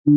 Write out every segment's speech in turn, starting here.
Hey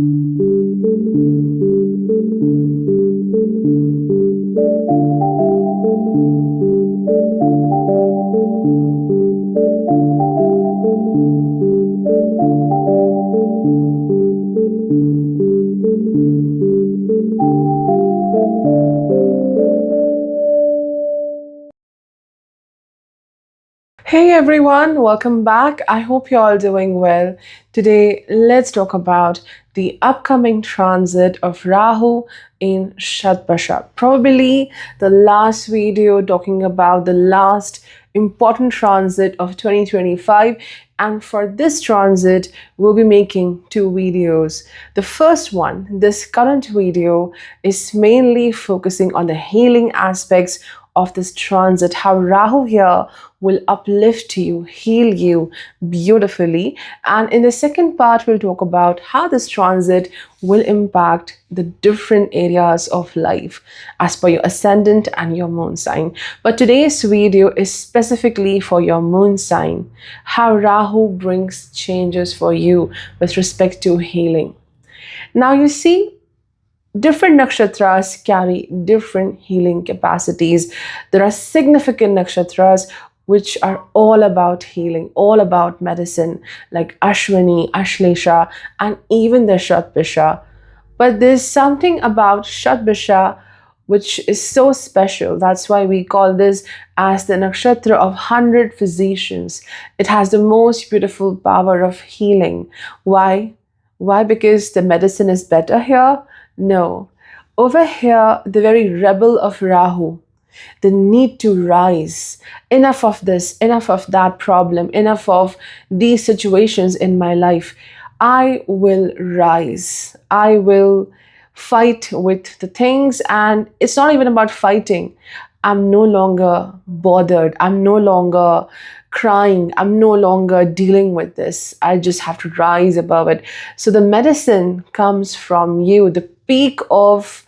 everyone, welcome back. I hope you're all doing well. Today, let's talk about the upcoming transit of Rahu in Shatabisha. Probably the last video talking about the last important transit of 2025. And for this transit, we'll be making two videos. The first one, this current video, is mainly focusing on the healing aspects of this transit, how Rahu here will uplift you, heal you beautifully. And in the second part, we'll talk about how this transit will impact the different areas of life as per your ascendant and your moon sign. But today's video is specifically for your moon sign, how Rahu brings changes for you with respect to healing. Now, you see, different nakshatras carry different healing capacities. There are significant nakshatras which are all about healing, all about medicine, like Ashwini, Ashlesha, and even the Shatabisha. But there's something about Shatabisha which is so special. That's why we call this as the nakshatra of 100 physicians. It has the most beautiful power of healing. Why? Why? Because the medicine is better here? No. Over here, the very rebel of Rahu, the need to rise. Enough of this, enough of that problem, enough of these situations in my life. I will rise. I will fight with the things, and it's not even about fighting. I'm no longer bothered. I'm no longer crying. I'm no longer dealing with this. I just have to rise above it. So the medicine comes from you, the peak of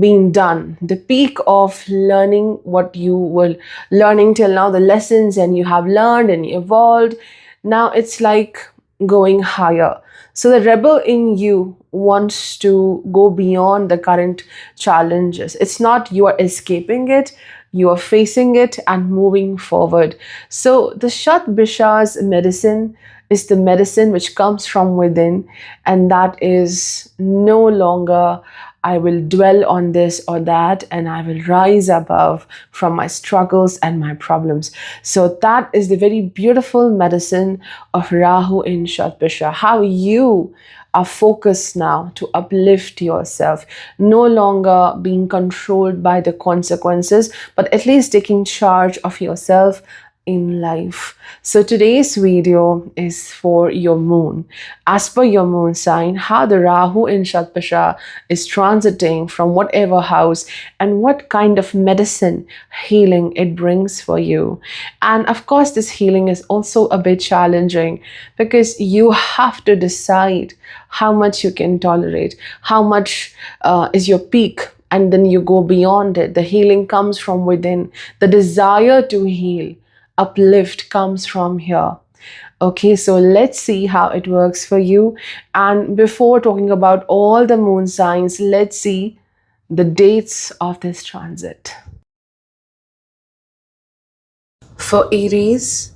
being done, the peak of learning what you were learning till now, the lessons, and you have learned and evolved. Now it's like going higher. So the rebel in you wants to go beyond the current challenges. It's not you are escaping it, you are facing it and moving forward. So the Shatabisha's medicine is the medicine which comes from within, and that is no longer I will dwell on this or that, and I will rise above from my struggles and my problems. So that is the very beautiful medicine of Rahu in Shatabisha. How you are focused now to uplift yourself, no longer being controlled by the consequences, but at least taking charge of yourself in life. So today's video is for your moon. As per your moon sign, how the Rahu in Shatabisha is transiting from whatever house and what kind of medicine healing it brings for you. And of course, this healing is also a bit challenging because you have to decide how much you can tolerate, how much is your peak, and then you go beyond it. The healing comes from within. The desire to heal, uplift comes from here. Okay, so let's see how it works for you. And before talking about all the moon signs, let's see the dates of this transit. For Aries,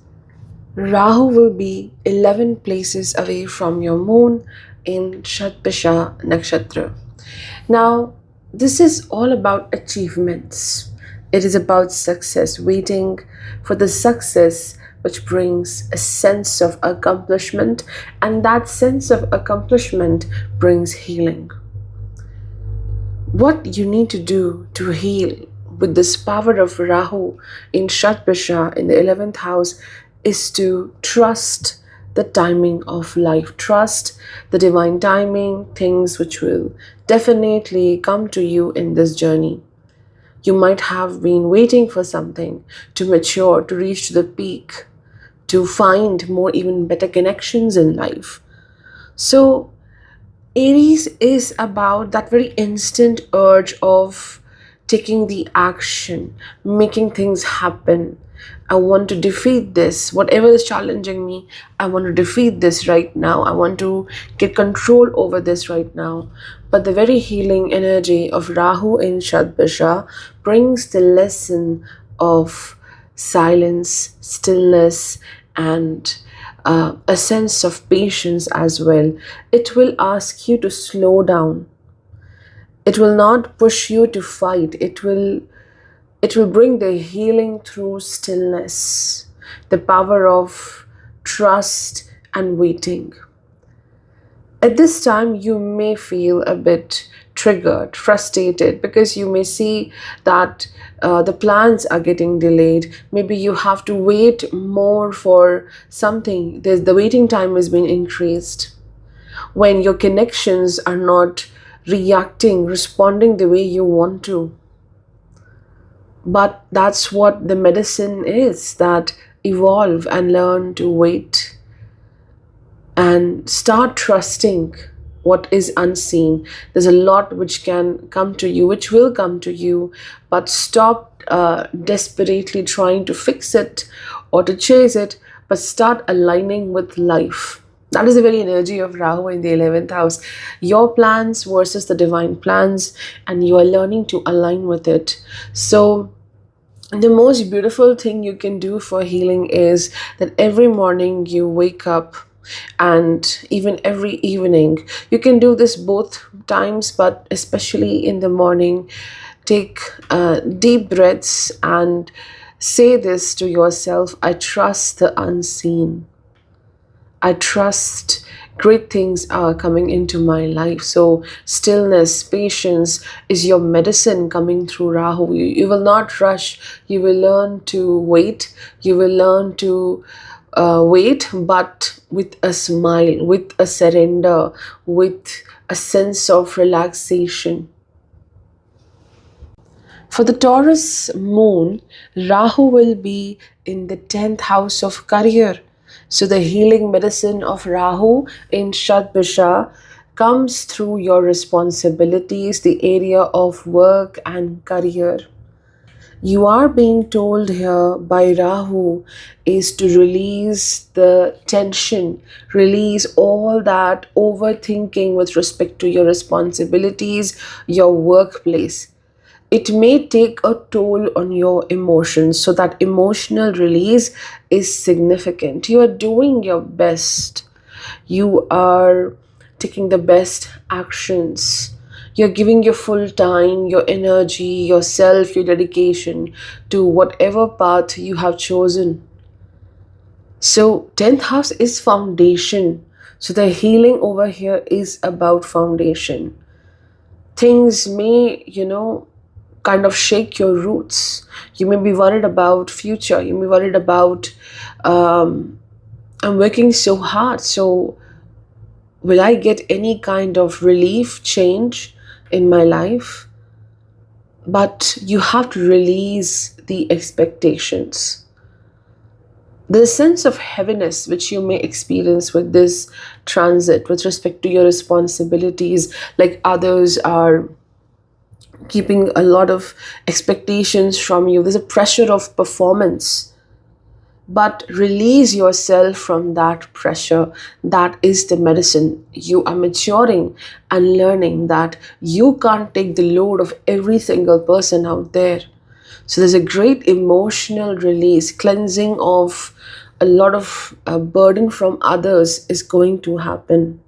Rahu will be 11 places away from your moon in Shatabisha Nakshatra. Now, this is all about achievements. It is about success, waiting for the success which brings a sense of accomplishment, and that sense of accomplishment brings healing. What you need to do to heal with this power of Rahu in Shatabisha in the 11th house is to trust the timing of life. Trust the divine timing, things which will definitely come to you in this journey. You might have been waiting for something to mature, to reach the peak, to find more even better connections in life. So Aries is about that very instant urge of taking the action, making things happen, I want to defeat this. Whatever is challenging me, I want to defeat this right now. I want to get control over this right now. But the very healing energy of Rahu in Shatabisha brings the lesson of silence, stillness, and a sense of patience as well. It will ask you to slow down. It will not push you to fight. It will bring the healing through stillness, the power of trust and waiting. At this time, you may feel a bit triggered, frustrated, because you may see that the plans are getting delayed. Maybe you have to wait more for something. The waiting time has been increased. When your connections are not reacting, responding the way you want to. But that's what the medicine is, that evolve and learn to wait and start trusting what is unseen. There's a lot which can come to you, which will come to you, but stop desperately trying to fix it or to chase it, but start aligning with life. That is the very energy of Rahu in the 11th house. Your plans versus the divine plans, and you are learning to align with it. So, the most beautiful thing you can do for healing is that every morning you wake up, and even every evening. You can do this both times, but especially in the morning. Take deep breaths and say this to yourself: I trust the unseen. I trust great things are coming into my life. So, stillness, patience is your medicine coming through Rahu. You will not rush. You will learn to wait. You will learn to wait, but with a smile, with a surrender, with a sense of relaxation. For the Taurus moon, Rahu will be in the 10th house of career. So the healing medicine of Rahu in Shatabisha comes through your responsibilities, the area of work and career. You are being told here by Rahu is to release the tension, release all that overthinking with respect to your responsibilities, your workplace. It may take a toll on your emotions, so that emotional release is significant. You are doing your best. You are taking the best actions. You're giving your full time, your energy, yourself, your dedication to whatever path you have chosen. So, 10th house is foundation. So, the healing over here is about foundation. Things may, kind of shake your roots. You may be worried about future. You may be worried about, I'm working so hard, so will I get any kind of relief, change in my life? But you have to release the expectations. The sense of heaviness which you may experience with this transit with respect to your responsibilities, like others are keeping a lot of expectations from you. There's a pressure of performance. But release yourself from that pressure. That is the medicine. You are maturing and learning that you can't take the load of every single person out there. So there's a great emotional release, cleansing of a lot of burden from others is going to happen.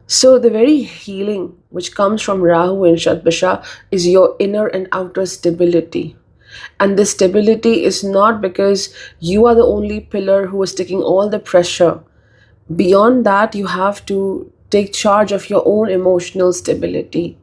So the very healing which comes from Rahu in Shatabisha is your inner and outer stability. And this stability is not because you are the only pillar who is taking all the pressure. Beyond that, you have to take charge of your own emotional stability.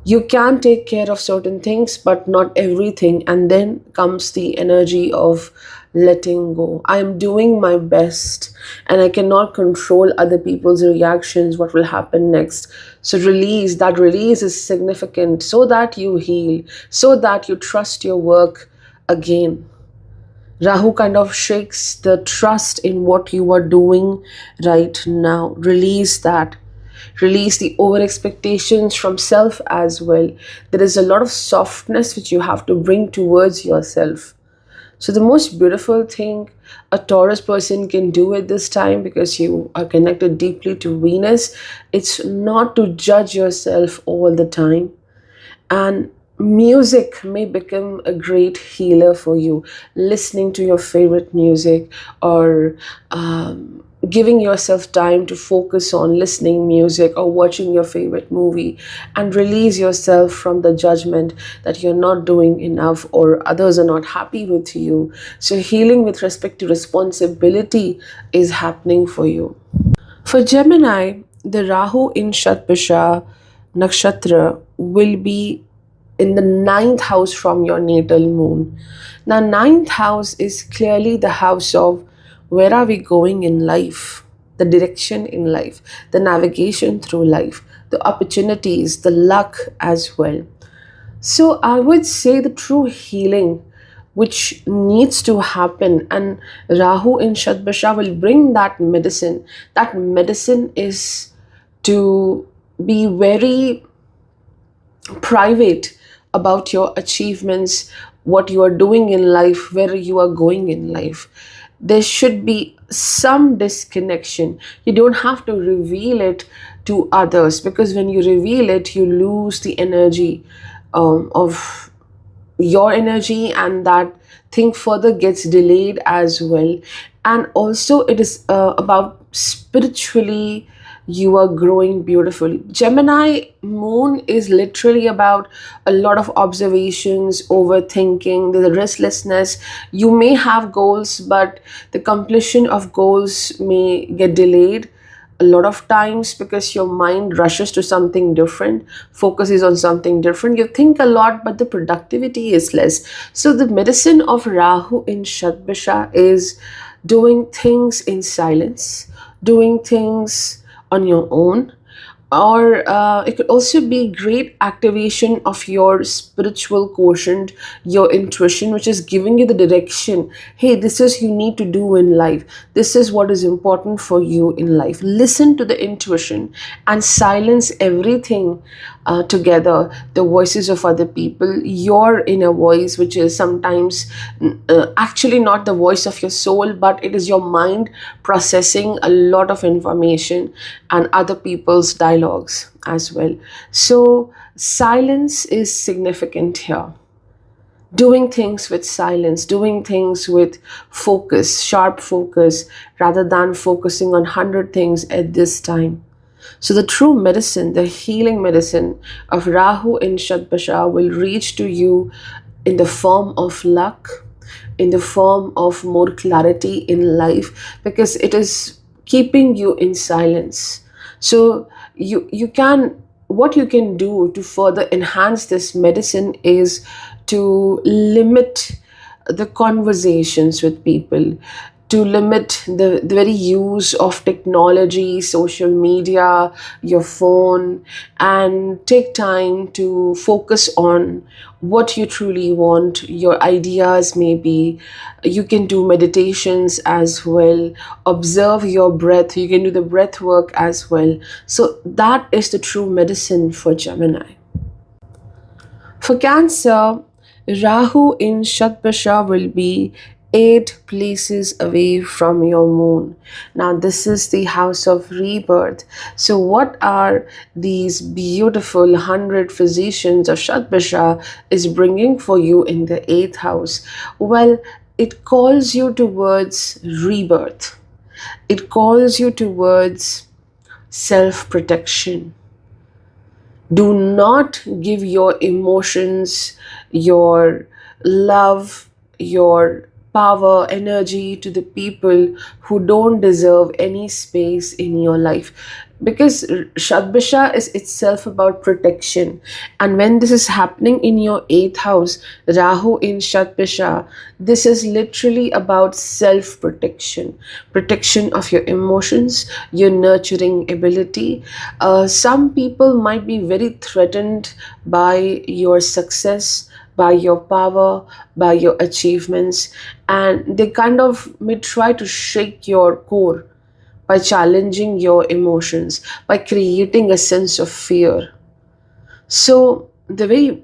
You can take care of certain things, but not everything. And then comes the energy of letting go. I am doing my best and I cannot control other people's reactions, what will happen next. So release, that release is significant so that you heal, so that you trust your work again. Rahu kind of shakes the trust in what you are doing right now. Release that. Release the over expectations from self as well. There is a lot of softness which you have to bring towards yourself. So, the most beautiful thing a Taurus person can do at this time, because you are connected deeply to Venus, it's not to judge yourself all the time. And music may become a great healer for you. Listening to your favorite music, or giving yourself time to focus on listening music or watching your favorite movie, and release yourself from the judgment that you're not doing enough or others are not happy with you. So healing with respect to responsibility is happening for you. For Gemini, the Rahu in Shatabisha Nakshatra will be in the ninth house from your natal moon. Now, ninth house is clearly the house of where are we going in life, the direction in life, the navigation through life, the opportunities, the luck as well. So I would say the true healing which needs to happen, and Rahu in Shadbasha will bring that medicine. That medicine is to be very private about your achievements, what you are doing in life, where you are going in life. There should be some disconnection. You don't have to reveal it to others, because when you reveal it, you lose the energy of your energy, and that thing further gets delayed as well. And also it is about spiritually you are growing beautifully. Gemini moon is literally about a lot of observations, overthinking, the restlessness. You may have goals, but the completion of goals may get delayed a lot of times, because your mind rushes to something different, focuses on something different. You think a lot, but the productivity is less. So the medicine of Rahu in Shadbisha is doing things in silence, doing things on your own, or it could also be great activation of your spiritual quotient, your intuition, which is giving you the direction. Hey, this is you need to do in life, this is what is important for you in life. Listen to the intuition and silence everything together, the voices of other people, your inner voice, which is sometimes actually not the voice of your soul, but it is your mind processing a lot of information and other people's dialogues as well. So, silence is significant here. Doing things with silence, doing things with focus, sharp focus, rather than focusing on 100 things at this time. So, the true medicine, the healing medicine of Rahu in Shadbasha will reach to you in the form of luck, in the form of more clarity in life, because it is keeping you in silence. So, you can, what you can do to further enhance this medicine is to limit the conversations with people, to limit the very use of technology, social media, your phone, and take time to focus on what you truly want, your ideas maybe. You can do meditations as well, observe your breath, you can do the breath work as well. So that is the true medicine for Gemini. For Cancer, Rahu in Shatbasha will be 8 places away from your moon. Now, this is the house of rebirth. So, what are these beautiful 100 physicians of Shatbasha is bringing for you in the 8th house? Well, it calls you towards rebirth, it calls you towards self protection. Do not give your emotions, your love, your power, energy to the people who don't deserve any space in your life. Because Shadbisha is itself about protection. And when this is happening in your 8th house, Rahu in Shadbisha, this is literally about self protection, protection of your emotions, your nurturing ability. Some people might be very threatened by your success, by your power, by your achievements, and they kind of may try to shake your core by challenging your emotions, by creating a sense of fear. So, the very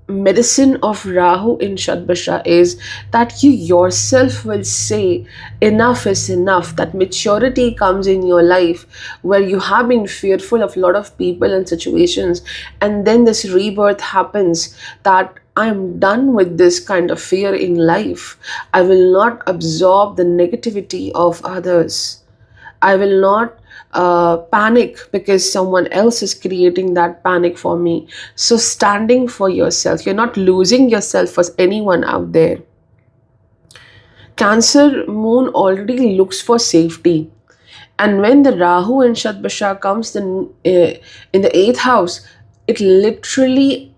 medicine of Rahu in Shatabisha is that you yourself will say enough is enough, that maturity comes in your life where you have been fearful of a lot of people and situations, and then this rebirth happens, that I'm done with this kind of fear in life. I will not absorb the negativity of others. I will not panic because someone else is creating that panic for me. So, standing for yourself, you're not losing yourself for anyone out there. Cancer moon already looks for safety. And when the Rahu in Shatabisha comes in the eighth house, it literally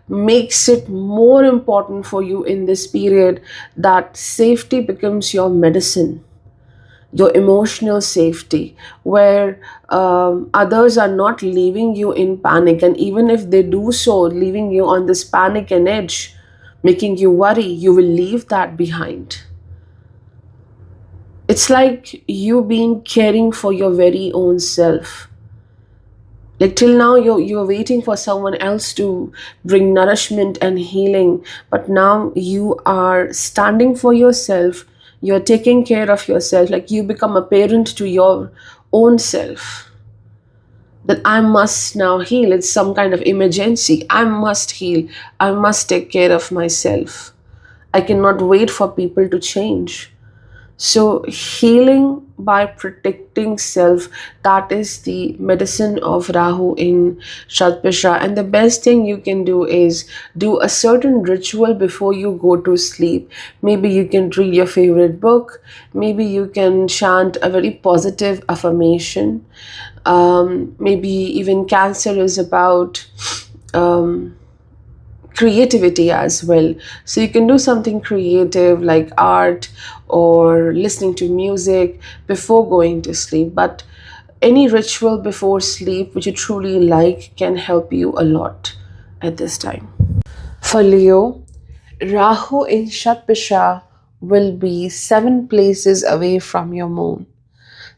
makes it more important for you in this period that safety becomes your medicine, your emotional safety, where others are not leaving you in panic. And even if they do so, leaving you on this panic and edge, making you worry, you will leave that behind. It's like you been caring for your very own self. Like till now, you're waiting for someone else to bring nourishment and healing, but now you are standing for yourself. You're taking care of yourself, like you become a parent to your own self. That I must now heal. It's some kind of emergency. I must heal. I must take care of myself. I cannot wait for people to change. So, healing by protecting self, that is the medicine of Rahu in Shatabisha. And the best thing you can do is do a certain ritual before you go to sleep. Maybe you can read your favorite book, maybe you can chant a very positive affirmation. Maybe even Cancer is about creativity as well. So you can do something creative like art or listening to music before going to sleep. But any ritual before sleep which you truly like can help you a lot at this time. For Leo, Rahu in Shatabisha will be 7 places away from your moon.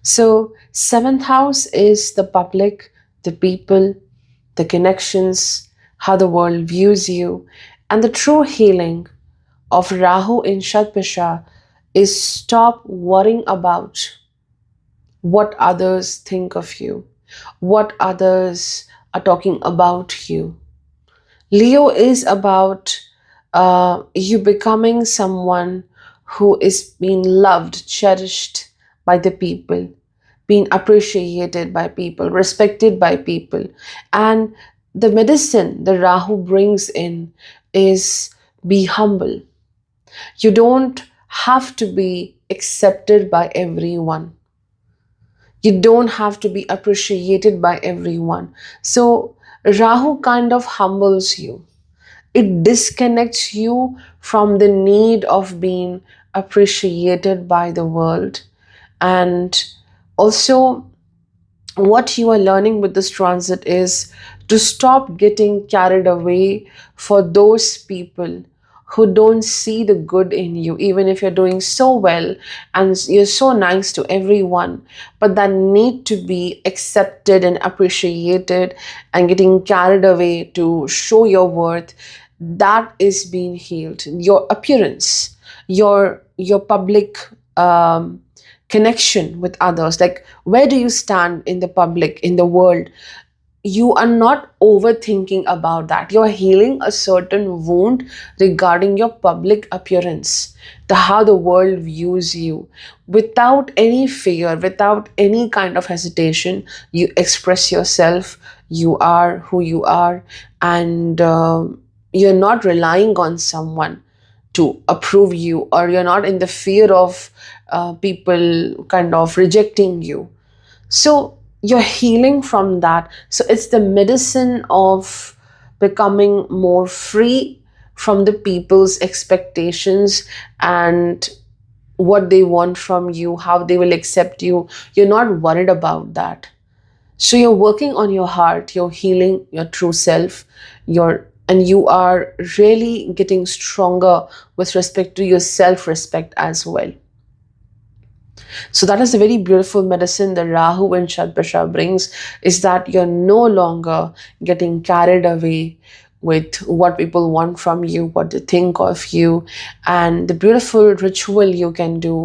So, seventh house is the public, the people, the connections, how the world views you. And the true healing of Rahu in Shatabisha is stop worrying about what others think of you, what others are talking about you. Leo is about you becoming someone who is being loved, cherished by the people, being appreciated by people, respected by people. And the medicine the Rahu brings in is be humble. You don't have to be accepted by everyone. You don't have to be appreciated by everyone. So Rahu kind of humbles you. It disconnects you from the need of being appreciated by the world. And also, what you are learning with this transit is to stop getting carried away for those people who don't see the good in you, even if you're doing so well and you're so nice to everyone, but that need to be accepted and appreciated and getting carried away to show your worth, that is being healed. Your appearance, your public connection with others, like where do you stand in the public, in the world, you are not overthinking about that. You're healing a certain wound regarding your public appearance, the how the world views you, without any fear, without any kind of hesitation. You express yourself, you are who you are, and you're not relying on someone to approve you, or you're not in the fear of people kind of rejecting you. So you're healing from that. So it's the medicine of becoming more free from the people's expectations and what they want from you, how they will accept you. You're not worried about that. So you're working on your heart, you're healing your true self, and you are really getting stronger with respect to your self-respect as well. So that is a very beautiful medicine that Rahu and Shatabisha brings, is that you're no longer getting carried away with what people want from you, what they think of you, and the beautiful ritual you can do,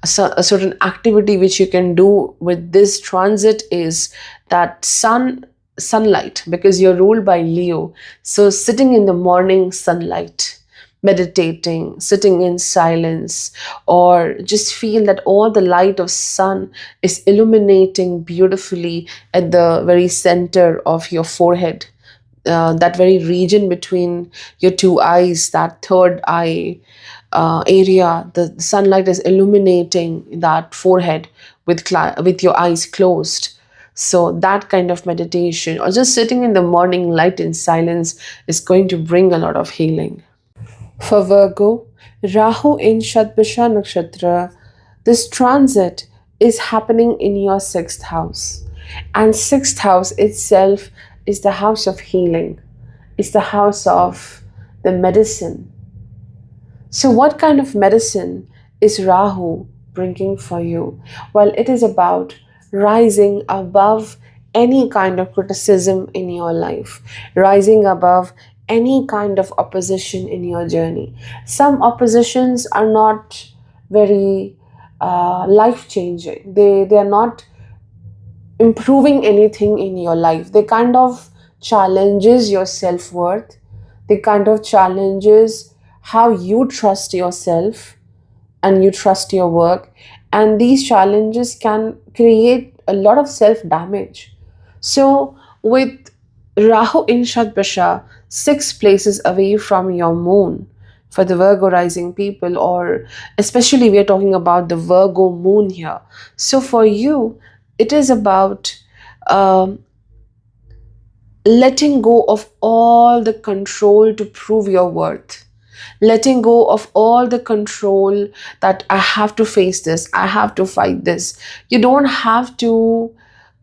a certain activity which you can do with this transit is that sunlight, because you're ruled by Leo. So sitting in the morning sunlight, meditating, sitting in silence, or just feel that all the light of sun is illuminating beautifully at the very center of your forehead, that very region between your two eyes, that third eye area. The sunlight is illuminating that forehead with your eyes closed. So that kind of meditation, or just sitting in the morning light in silence, is going to bring a lot of healing. For Virgo, Rahu in Shatabisha Nakshatra, this transit is happening in your sixth house. And sixth house itself is the house of healing. It's the house of the medicine. So what kind of medicine is Rahu bringing for you? Well, it is about rising above any kind of criticism in your life, rising above any kind of opposition in your journey. Some oppositions are not very life changing, they are not improving anything in your life. They kind of challenges your self-worth, they kind of challenges how you trust yourself and you trust your work, and these challenges can create a lot of self damage. So with Rahu in Shatabisha, 6 places away from your moon, for the Virgo rising people, or especially we are talking about the Virgo moon here. So for you, it is about um, letting go of all the control to prove your worth, letting go of all the control that I have to face this, I have to fight this. You don't have to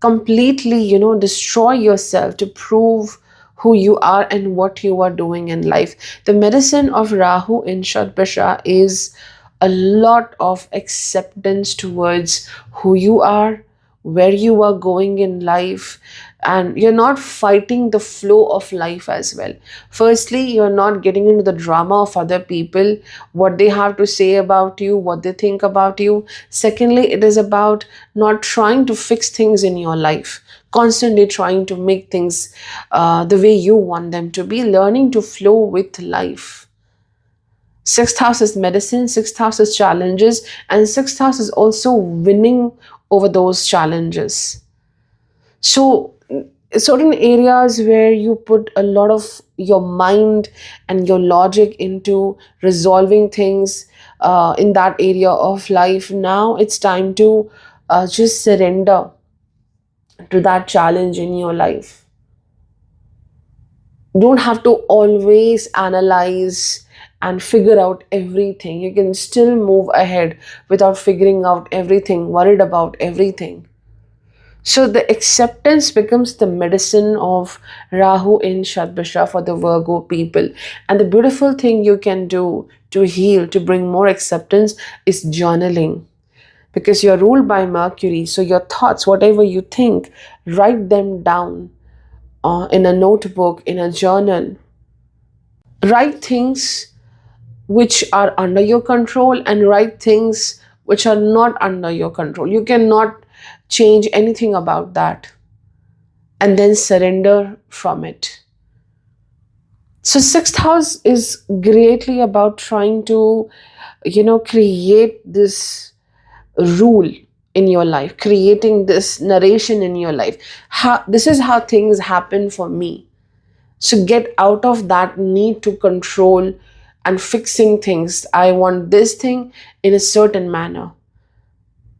completely, destroy yourself to prove who you are and what you are doing in life. The medicine of Rahu in Shatabisha is a lot of acceptance towards who you are, where you are going in life, and you're not fighting the flow of life as well. Firstly, you're not getting into the drama of other people, what they have to say about you, what they think about you. Secondly, it is about not trying to fix things in your life, constantly trying to make things the way you want them to be, learning to flow with life. Sixth house is medicine, sixth house is challenges, and sixth house is also winning over those challenges. So certain areas where you put a lot of your mind and your logic into resolving things in that area of life, now it's time to just surrender to that challenge in your life. Don't have to always analyze and figure out everything. You can still move ahead without figuring out everything, worried about everything. So the acceptance becomes the medicine of Rahu in Shatabisha for the Virgo people. And the beautiful thing you can do to heal, to bring more acceptance, is journaling. Because you're ruled by Mercury, so your thoughts, whatever you think, write them down in a notebook, in a journal. Write things which are under your control and write things which are not under your control. You cannot change anything about that, and then surrender from it. So sixth house is greatly about trying to, create this rule in your life, creating this narration in your life. This is how things happen for me. So get out of that need to control and fixing things. I want this thing in a certain manner,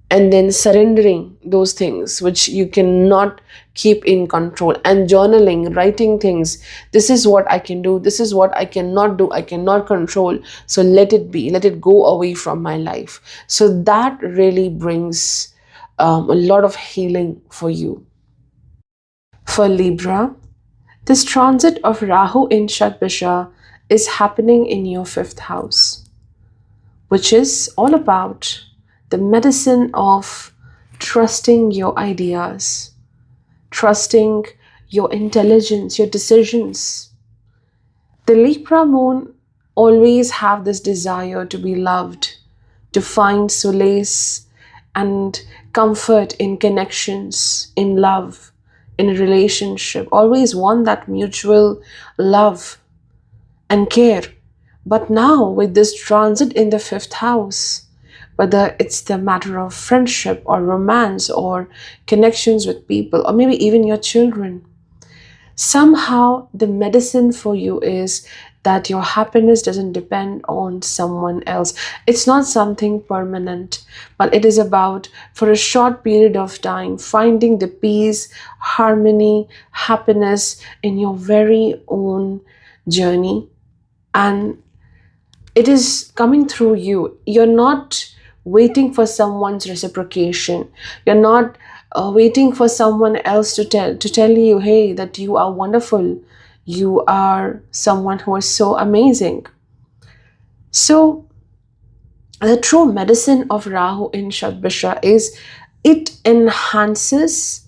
and then surrendering those things which you cannot keep in control, and journaling, writing things. This is what I can do, this is what I cannot do, I cannot control, so let it be, let it go away from my life. So that really brings a lot of healing for you. For Libra, this transit of Rahu in Shatabisha is happening in your fifth house, which is all about the medicine of trusting your ideas, trusting your intelligence, your decisions. The Libra moon always have this desire to be loved, to find solace and comfort in connections, in love, in a relationship. Always want that mutual love and care. But now, with this transit in the fifth house, whether it's the matter of friendship or romance or connections with people, or maybe even your children, somehow the medicine for you is that your happiness doesn't depend on someone else. It's not something permanent, but it is about, for a short period of time, finding the peace, harmony, happiness in your very own journey. And it is coming through you. You're not waiting for someone's reciprocation. You're not waiting for someone else to tell you, hey, that you are wonderful. You are someone who is so amazing. So the true medicine of Rahu in Shatabisha is it enhances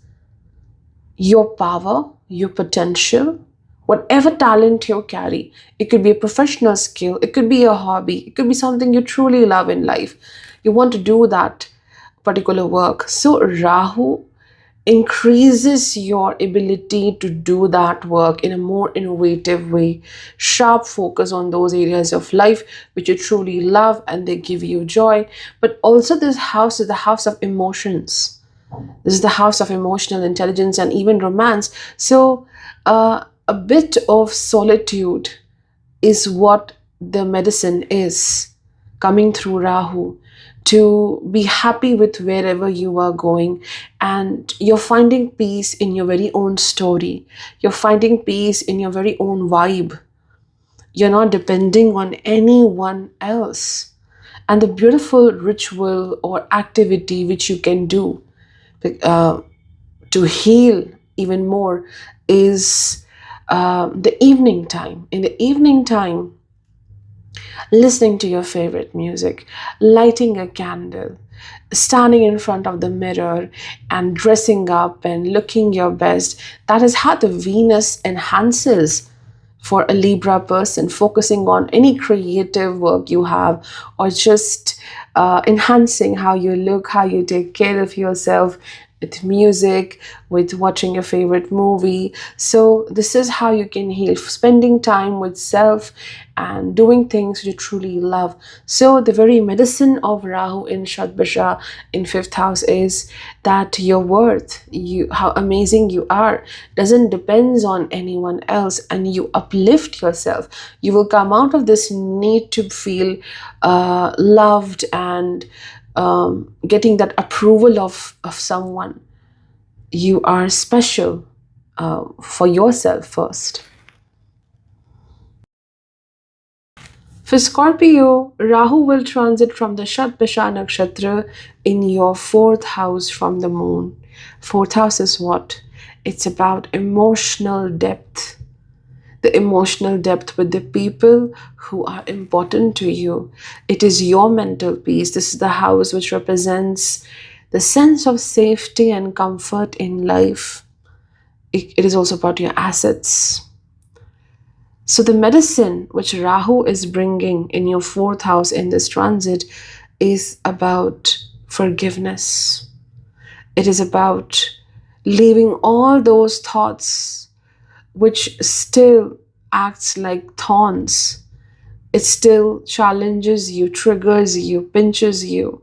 your power, your potential, whatever talent you carry. It could be a professional skill, it could be a hobby, it could be something you truly love in life. You want to do that particular work. So, Rahu increases your ability to do that work in a more innovative way. Sharp focus on those areas of life which you truly love and they give you joy. But also, this house is the house of emotions. This is the house of emotional intelligence and even romance. So, a bit of solitude is what the medicine is coming through Rahu, to be happy with wherever you are going, and you're finding peace in your very own story. You're finding peace in your very own vibe. You're not depending on anyone else. And the beautiful ritual or activity which you can do uh, to heal even more is the evening time. In the evening time, listening to your favorite music, lighting a candle, standing in front of the mirror and dressing up and looking your best. That is how the Venus enhances for a Libra person, focusing on any creative work you have, or just enhancing how you look, how you take care of yourself with music, with watching your favorite movie. So, this is how you can heal, spending time with self and doing things you truly love. So, the very medicine of Rahu in Shatabisha in fifth house is that your worth, how amazing you are, doesn't depends on anyone else, and you uplift yourself. You will come out of this need to feel loved and getting that approval of someone. You are special for yourself first. For Scorpio, Rahu will transit from the Shatabisha Nakshatra in your fourth house from the moon. Fourth house is what? It's about emotional depth. The emotional depth with the people who are important to you. It is your mental peace. This is the house which represents the sense of safety and comfort in life. It is also about your assets. So, the medicine which Rahu is bringing in your fourth house in this transit is about forgiveness. It is about leaving all those thoughts which still acts like thorns. It still challenges you, triggers you, pinches you.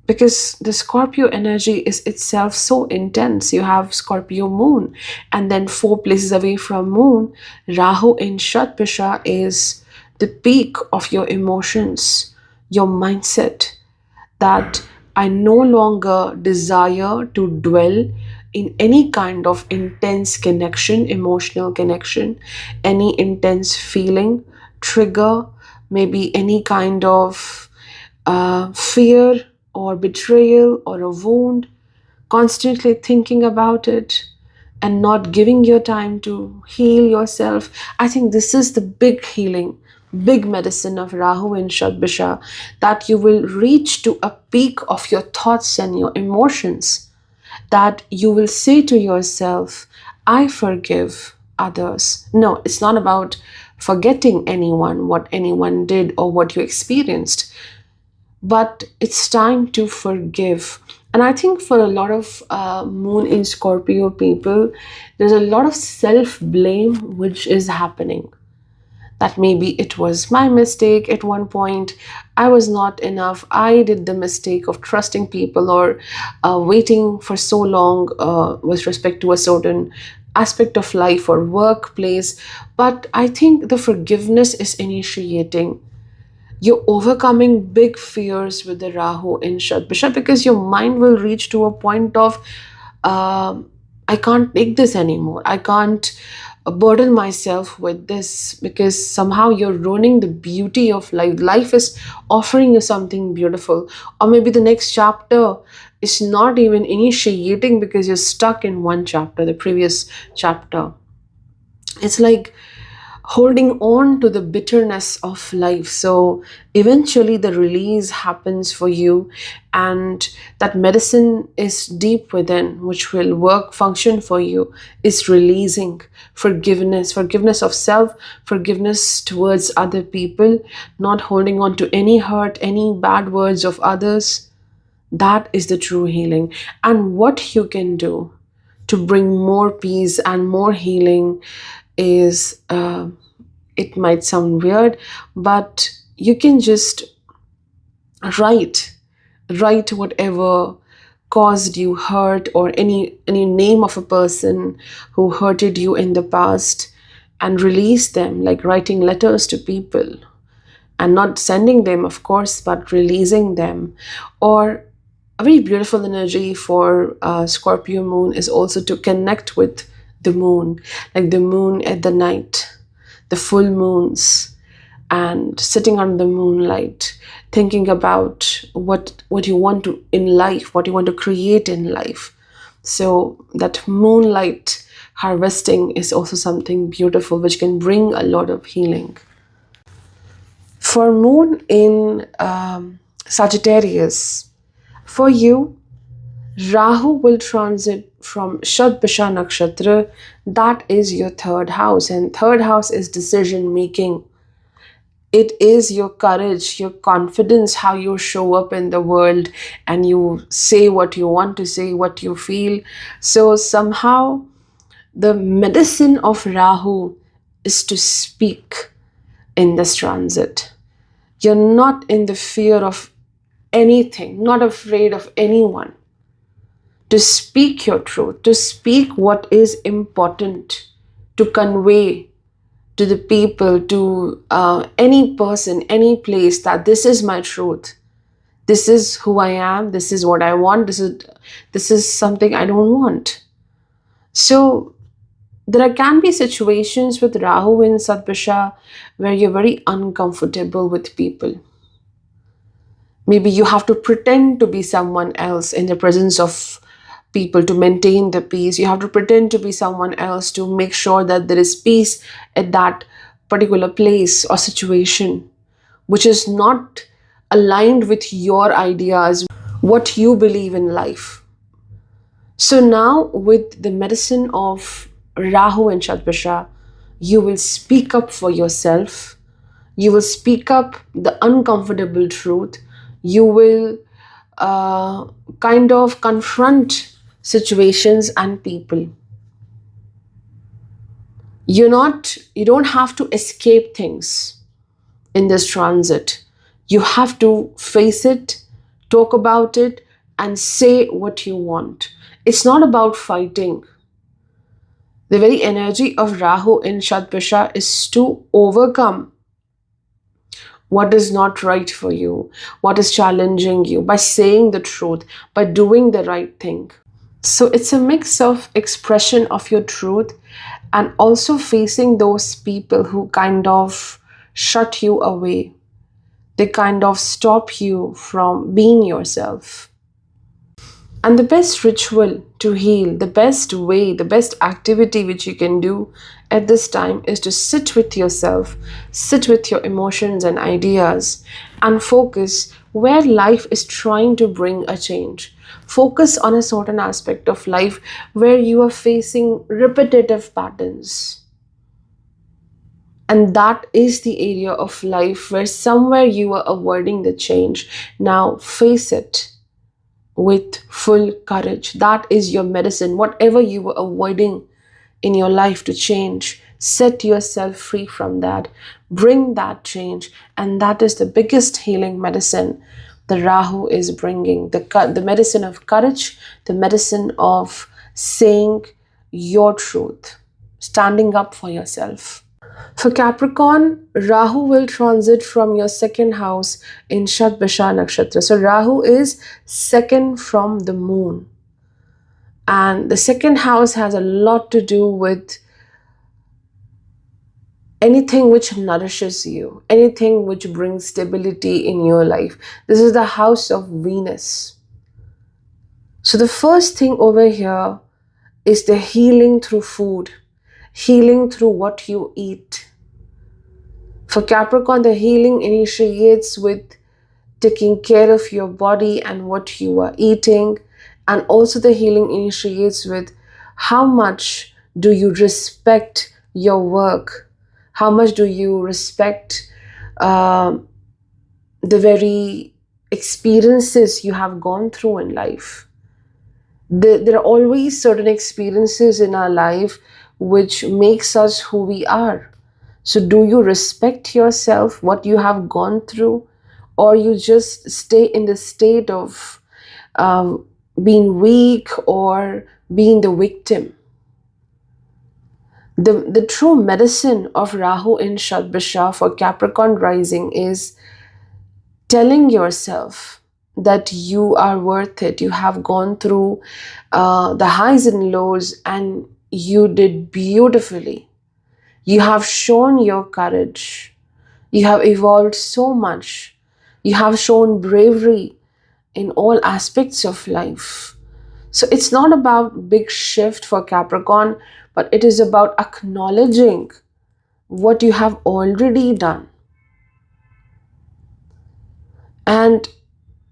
Because the Scorpio energy is itself so intense. You have Scorpio moon, and then 4 places away from moon, Rahu in Shatabisha is the peak of your emotions, your mindset, that I no longer desire to dwell in any kind of intense connection, emotional connection, any intense feeling, trigger, maybe any kind of fear or betrayal or a wound, constantly thinking about it and not giving your time to heal yourself. I think this is the big healing, big medicine of Rahu in Shatabisha, that you will reach to a peak of your thoughts and your emotions, that you will say to yourself, I forgive others. No, it's not about forgetting anyone, what anyone did, or what you experienced. But it's time to forgive. And I think for a lot of moon in Scorpio people, there's a lot of self blame which is happening. That maybe it was my mistake at one point, I was not enough, I did the mistake of trusting people, or waiting for so long with respect to a certain aspect of life or workplace. But I think the forgiveness is initiating. You're overcoming big fears with the Rahu in Shatabisha, because your mind will reach to a point of, I can't take this anymore. I can't burden myself with this, because somehow you're ruining the beauty of life. Life is offering you something beautiful. Or maybe the next chapter is not even initiating because you're stuck in one chapter, the previous chapter. It's like holding on to the bitterness of life. So eventually the release happens for you, and that medicine is deep within, which will work, function for you, is releasing forgiveness of self, forgiveness towards other people, not holding on to any hurt, any bad words of others. That is the true healing. And what you can do to bring more peace and more healing is, it might sound weird, but you can just write write whatever caused you hurt, or any name of a person who hurted you in the past, and release them, like writing letters to people, and not sending them, of course, but releasing them. Or a very beautiful energy for Scorpio moon is also to connect with the moon, like the moon at the night, the full moons, and sitting under the moonlight, thinking about what you want to in life, what you want to create in life. So that moonlight harvesting is also something beautiful, which can bring a lot of healing. For moon in Sagittarius, for you, Rahu will transit from Shatabisha Nakshatra. That is your third house, and third house is decision making. It is your courage, your confidence, how you show up in the world, and you say what you want to say, what you feel. So somehow the medicine of Rahu is to speak in this transit. You're not in the fear of anything, not afraid of anyone. To speak your truth, to speak what is important, to convey to the people, to any person, any place, that this is my truth. This is who I am. This is what I want. This is something I don't want. So there can be situations with Rahu in Satabisha where you're very uncomfortable with people. Maybe you have to pretend to be someone else in the presence of people to maintain the peace. You have to pretend to be someone else to make sure that there is peace at that particular place or situation, which is not aligned with your ideas, what you believe in life. So now, with the medicine of Rahu and Shatabisha, you will speak up for yourself. You will speak up the uncomfortable truth. You will kind of confront situations and people. You don't have to escape things in this transit. You have to face it, talk about it, and say what you want. It's not about fighting. The very energy of Rahu in Shatabisha is to overcome what is not right for you, what is challenging you, by saying the truth, by doing the right thing. So it's a mix of expression of your truth and also facing those people who kind of shut you away. They kind of stop you from being yourself. And the best ritual to heal, the best way, the best activity which you can do at this time is to sit with yourself, sit with your emotions and ideas, and focus where life is trying to bring a change. Focus on a certain aspect of life where you are facing repetitive patterns. And that is the area of life where somewhere you are avoiding the change. Now face it with full courage. That is your medicine. Whatever you were avoiding in your life to change, set yourself free from that. Bring that change. And that is the biggest healing medicine the Rahu is bringing. The medicine of courage, the medicine of saying your truth, standing up for yourself. For Capricorn, Rahu will transit from your second house in Shatabisha Nakshatra. So Rahu is second from the moon. And the second house has a lot to do with anything which nourishes you, anything which brings stability in your life. This is the house of Venus. So the first thing over here is the healing through food, healing through what you eat. For Capricorn, the healing initiates with taking care of your body and what you are eating. And also the healing initiates with how much do you respect your work? How much do you respect the very experiences you have gone through in life? There are always certain experiences in our life which makes us who we are. So do you respect yourself, what you have gone through, or you just stay in the state of being weak or being the victim? The true medicine of Rahu in Shatabisha for Capricorn rising is telling yourself that you are worth it. You have gone through the highs and lows and you did beautifully. You have shown your courage. You have evolved so much. You have shown bravery in all aspects of life. So it's not about big shift for Capricorn, but it is about acknowledging what you have already done. And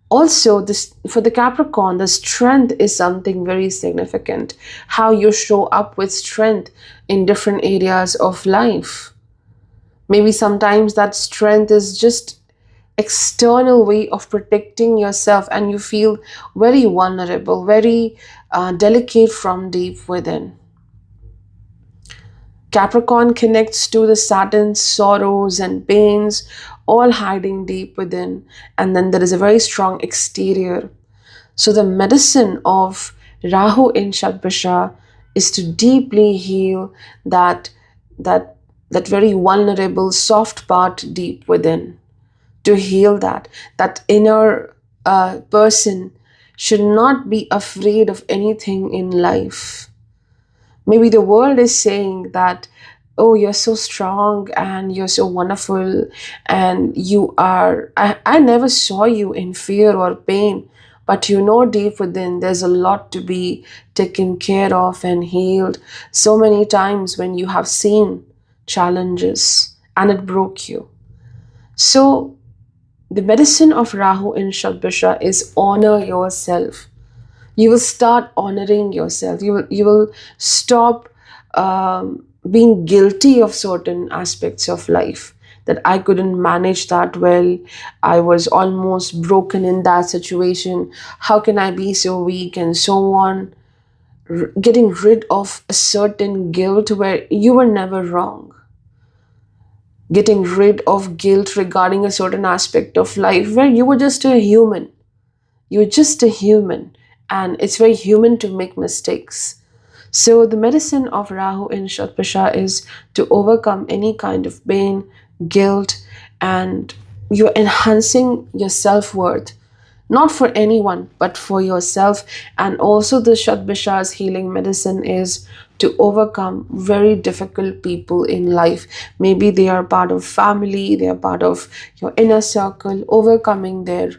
also, this for the Capricorn, the strength is something very significant. How you show up with strength in different areas of life. Maybe sometimes that strength is just external way of protecting yourself and you feel very vulnerable, very delicate from deep within. Capricorn connects to the Saturn's sorrows and pains, all hiding deep within. And then there is a very strong exterior. So the medicine of Rahu in Shatabisha is to deeply heal that very vulnerable, soft part deep within. To heal that inner person should not be afraid of anything in life. Maybe the world is saying that, oh, you're so strong and you're so wonderful and I never saw you in fear or pain. But you know, deep within, there's a lot to be taken care of and healed. So many times when you have seen challenges and it broke you. So the medicine of Rahu in Shatabisha is honor yourself. You will start honoring yourself. You will stop being guilty of certain aspects of life. That I couldn't manage that well. I was almost broken in that situation. How can I be so weak and so on? Getting rid of a certain guilt where you were never wrong. Getting rid of guilt regarding a certain aspect of life where you were just a human. You're just a human, and it's very human to make mistakes. So the medicine of Rahu in Shatabisha is to overcome any kind of pain, guilt, and you're enhancing your self-worth. Not for anyone, but for yourself. And also the Shatabisha's healing medicine is to overcome very difficult people in life. Maybe they are part of family, they are part of your inner circle, overcoming their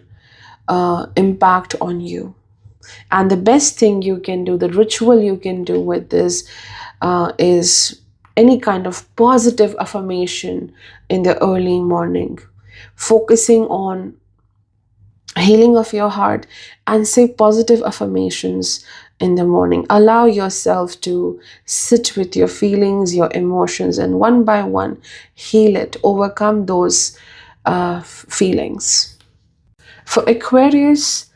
impact on you. And the best thing you can do, the ritual you can do with this is any kind of positive affirmation in the early morning, focusing on healing of your heart and say positive affirmations in the morning. Allow yourself to sit with your feelings, your emotions, and one by one heal it, overcome those feelings. For Aquarius,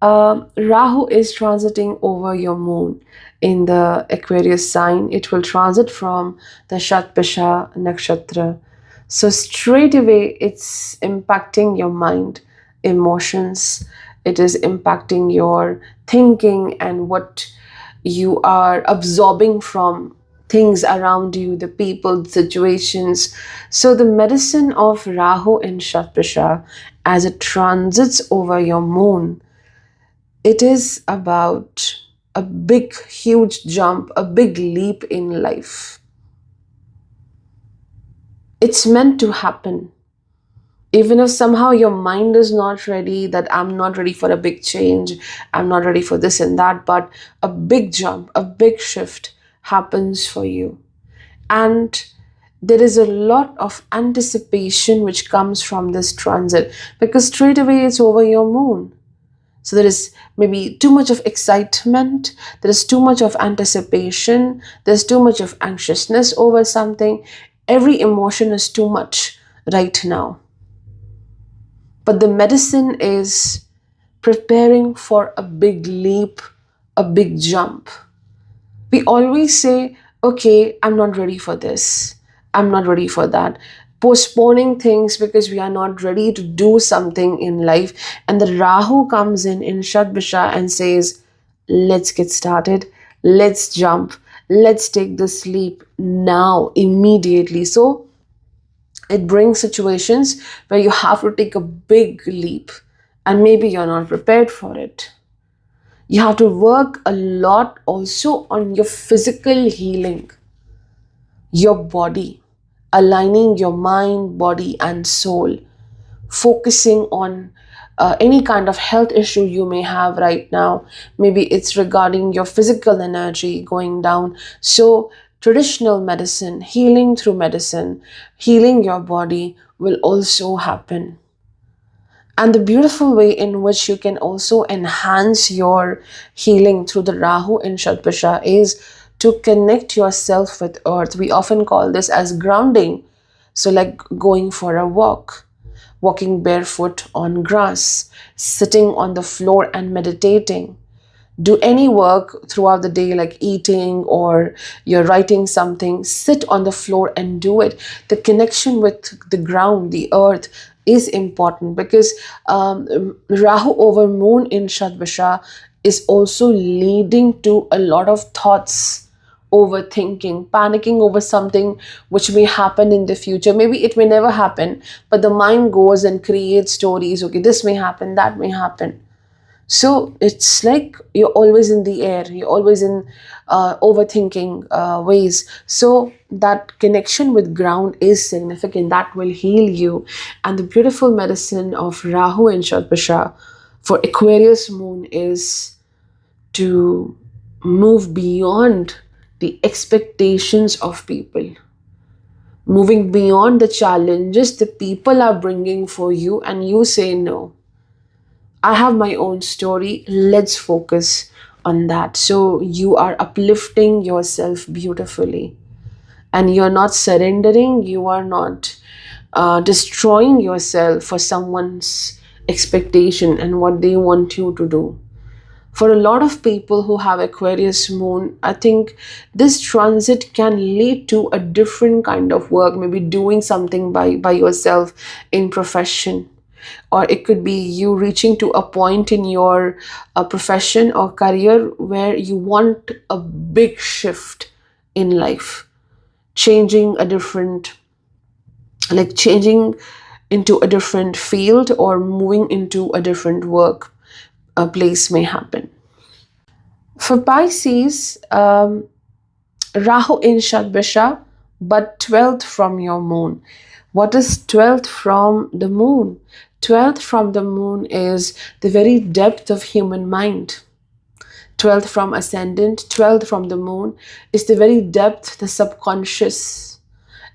Rahu is transiting over your moon in the Aquarius sign. It will transit from the Shatabisha Nakshatra. So straight away, it's impacting your mind, emotions. It is impacting your thinking and what you are absorbing from things around you, the people, the situations. So the medicine of Rahu in Shatabisha, as it transits over your moon, it is about a big, huge jump, a big leap in life. It's meant to happen. Even if somehow your mind is not ready, that I'm not ready for a big change, I'm not ready for this and that, but a big jump, a big shift happens for you. And there is a lot of anticipation which comes from this transit, because straight away it's over your moon. So there is maybe too much of excitement, there is too much of anticipation, there's too much of anxiousness over something. Every emotion is too much right now. But the medicine is preparing for a big leap, a big jump. We always say, okay, I'm not ready for this, I'm not ready for that. Postponing things because we are not ready to do something in life. And the Rahu comes in Shatabisha and says, let's get started, let's jump, let's take this leap now, immediately. So it brings situations where you have to take a big leap and maybe you're not prepared for it. You have to work a lot also on your physical healing, your body, aligning your mind, body, and soul, focusing on any kind of health issue you may have right now. Maybe it's regarding your physical energy going down. So, traditional medicine, healing through medicine, healing your body will also happen. And the beautiful way in which you can also enhance your healing through the Rahu in Shatabisha is to connect yourself with earth. We often call this as grounding. So, like going for a walk, walking barefoot on grass, sitting on the floor and meditating. Do any work throughout the day, like eating or you're writing something, sit on the floor and do it. The connection with the ground, the earth, is important, because Rahu over moon in Shatabisha is also leading to a lot of thoughts, overthinking, panicking over something which may happen in the future. Maybe it may never happen, but the mind goes and creates stories. Okay, this may happen, that may happen. So it's like you're always in the air, you're always in overthinking ways. So that connection with ground is significant. That will heal you. And the beautiful medicine of Rahu and Shatabisha for Aquarius moon is to move beyond the expectations of people, moving beyond the challenges the people are bringing for you, and you say no, I have my own story. Let's focus on that. So you are uplifting yourself beautifully, and you're not surrendering, you are not destroying yourself for someone's expectation and what they want you to do. For a lot of people who have Aquarius moon, I think this transit can lead to a different kind of work, maybe doing something by yourself in profession, or it could be you reaching to a point in your profession or career where you want a big shift in life, changing a different, like changing into a different field or moving into a different work place may happen. For Pisces, Rahu in Shatabisha, but 12th from your moon. What is 12th from the moon? 12th from the moon is the very depth of human mind. 12th from ascendant, 12th from the moon is the very depth, the subconscious,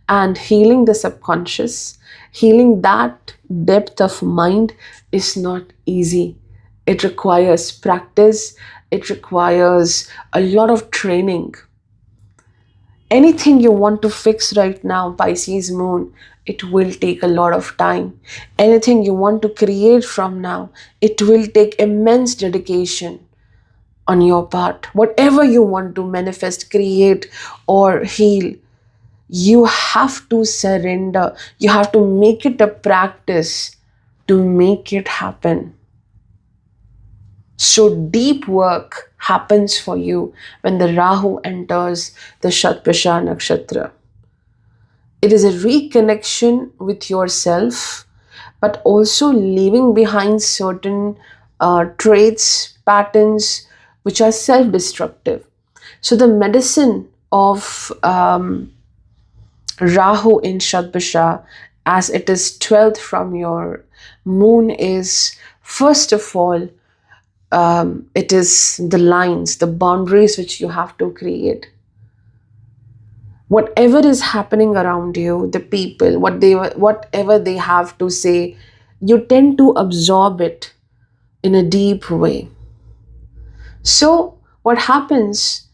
and healing the subconscious, healing that depth of mind is not easy. It requires practice, it requires a lot of training. Anything you want to fix right now, Pisces moon, it will take a lot of time. Anything you want to create from now, it will take immense dedication on your part. Whatever you want to manifest, create, or heal, you have to surrender. You have to make it a practice to make it happen. So deep work happens for you when the Rahu enters the Shatabisha Nakshatra. It is a reconnection with yourself, but also leaving behind certain traits, patterns which are self destructive. So, the medicine of Rahu in Shatabisha, as it is 12th from your moon, is first of all, it is the lines, the boundaries which you have to create. Whatever is happening around you, the people, whatever they have to say, you tend to absorb it in a deep way. So, what happens,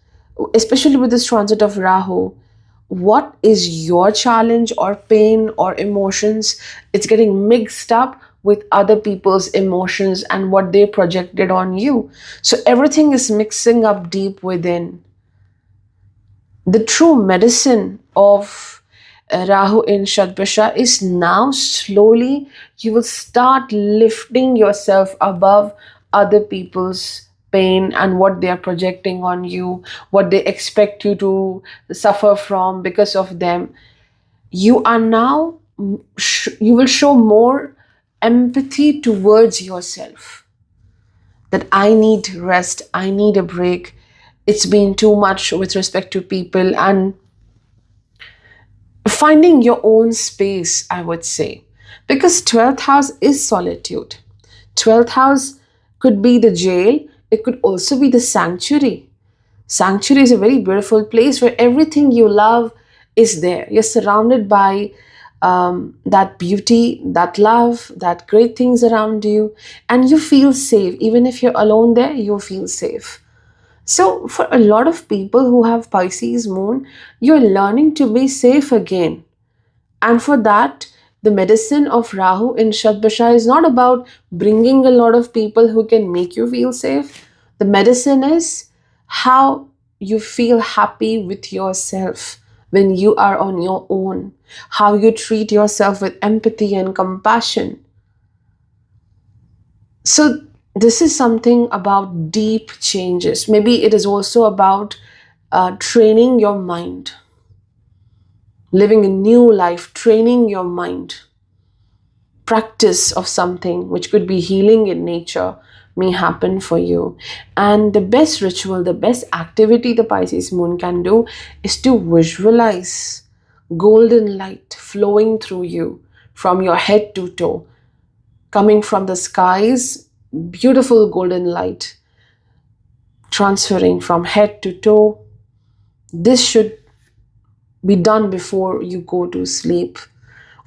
especially with this transit of Rahu, what is your challenge or pain or emotions? It's getting mixed up with other people's emotions and what they projected on you. So, everything is mixing up deep within. The true medicine of Rahu in Shatabisha is now slowly you will start lifting yourself above other people's pain and what they are projecting on you, what they expect you to suffer from because of them. You are now, you will show more empathy towards yourself, that I need rest, I need a break. It's been too much with respect to people, and finding your own space, I would say. Because 12th house is solitude. 12th house could be the jail, it could also be the sanctuary. Sanctuary is a very beautiful place where everything you love is there. You're surrounded by that beauty, that love, that great things around you, and you feel safe. Even if you're alone there, you feel safe. So, for a lot of people who have Pisces moon, you're learning to be safe again. And for that, the medicine of Rahu in Shatabisha is not about bringing a lot of people who can make you feel safe. The medicine is how you feel happy with yourself when you are on your own, how you treat yourself with empathy and compassion. So, this is something about deep changes. Maybe it is also about training your mind, living a new life, training your mind. Practice of something which could be healing in nature may happen for you. And the best ritual, the best activity the Pisces moon can do is to visualize golden light flowing through you from your head to toe, coming from the skies, beautiful golden light transferring from head to toe. This should be done before you go to sleep,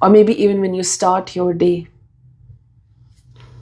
or maybe even when you start your day.